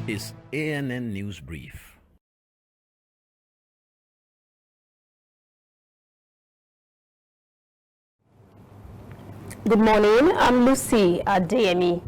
is ANN News Brief. Good morning, I'm Lucy Adeyemi.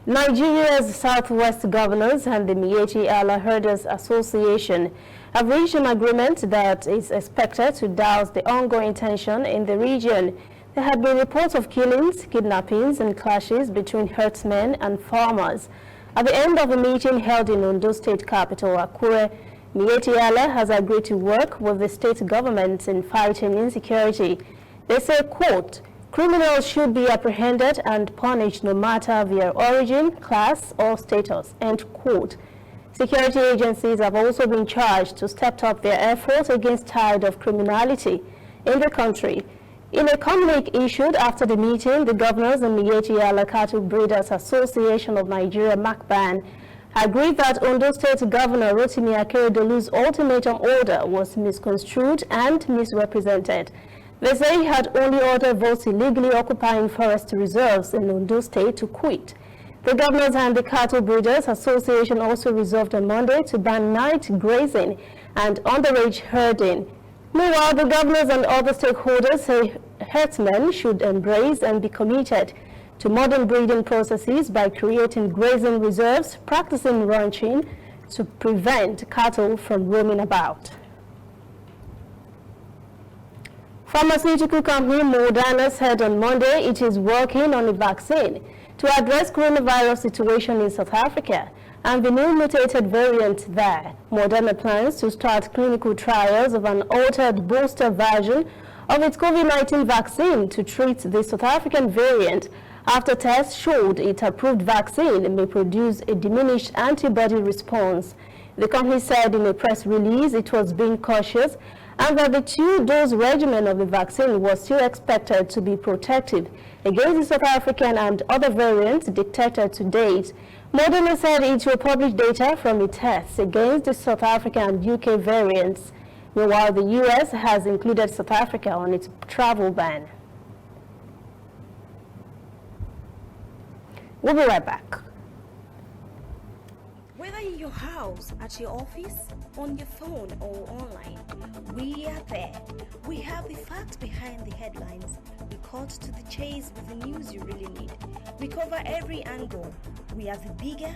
Nigeria's Southwest Governors and the Miyetti Allah Herders Association have reached an agreement that is expected to douse the ongoing tension in the region. There have been reports of killings, kidnappings, and clashes between herdsmen and farmers. At the end of a meeting held in Ondo State capital, Akure, Miyetti Allah has agreed to work with the state government in fighting insecurity. They say, quote, "Criminals should be apprehended and punished no matter their origin, class, or status," end quote. Security agencies have also been charged to step up their efforts against tide of criminality in the country. In a communique issued after the meeting, the governors and Miyetti Allah Cattle Breeders Association of Nigeria, MACBAN, agreed that Ondo State Governor Rotimi Akeredolu's ultimatum order was misconstrued and misrepresented. They say he had only ordered those illegally occupying forest reserves in Ondo State to quit. The Governors and the Cattle Breeders Association also resolved on Monday to ban night grazing and underage herding. Meanwhile, the governors and other stakeholders say herdsmen should embrace and be committed to modern breeding processes by creating grazing reserves, practicing ranching to prevent cattle from roaming about. Pharmaceutical company Moderna said on Monday it is working on a vaccine to address coronavirus situation in South Africa and the new mutated variant there. Moderna plans to start clinical trials of an altered booster version of its COVID-19 vaccine to treat the South African variant after tests showed its approved vaccine may produce a diminished antibody response. The company said in a press release it was being cautious and that the two-dose regimen of the vaccine was still expected to be protective against the South African and other variants detected to date. Moderna said it will publish data from its tests against the South African and UK variants. Meanwhile, the US has included South Africa on its travel ban. We'll be right back. Whether in your house, at your office, on your phone or online, we are there. We have the facts behind the headlines. We cut to the chase with the news you really need. We cover every angle. We are the bigger,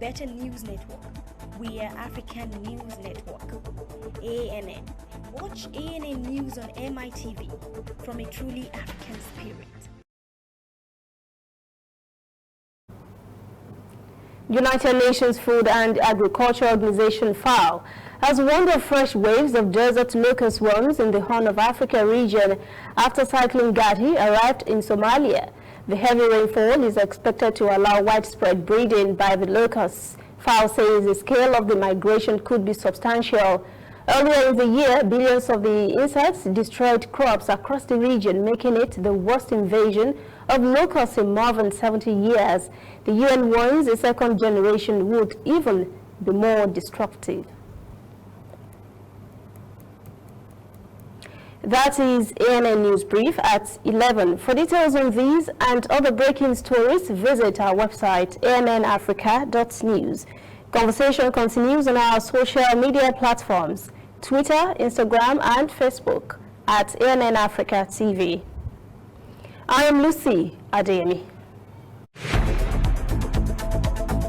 better news network. We are African News Network, ANN. Watch ANN News on MITV from a truly African spirit. United Nations Food and Agriculture Organization FAO has warned of fresh waves of desert locust worms in the Horn of Africa region after Cyclone Gati arrived in Somalia. The heavy rainfall is expected to allow widespread breeding by the locusts. FAO says the scale of the migration could be substantial. Earlier in the year, billions of the insects destroyed crops across the region, making it the worst invasion of locusts in more than 70 years. The UN warns a second generation would even be more destructive. That is ANN News Brief at 11. For details on these and other breaking stories, visit our website annafrica.news. Conversation continues on our social media platforms, Twitter, Instagram, and Facebook at ANN Africa TV. I am Lucy Adeyemi.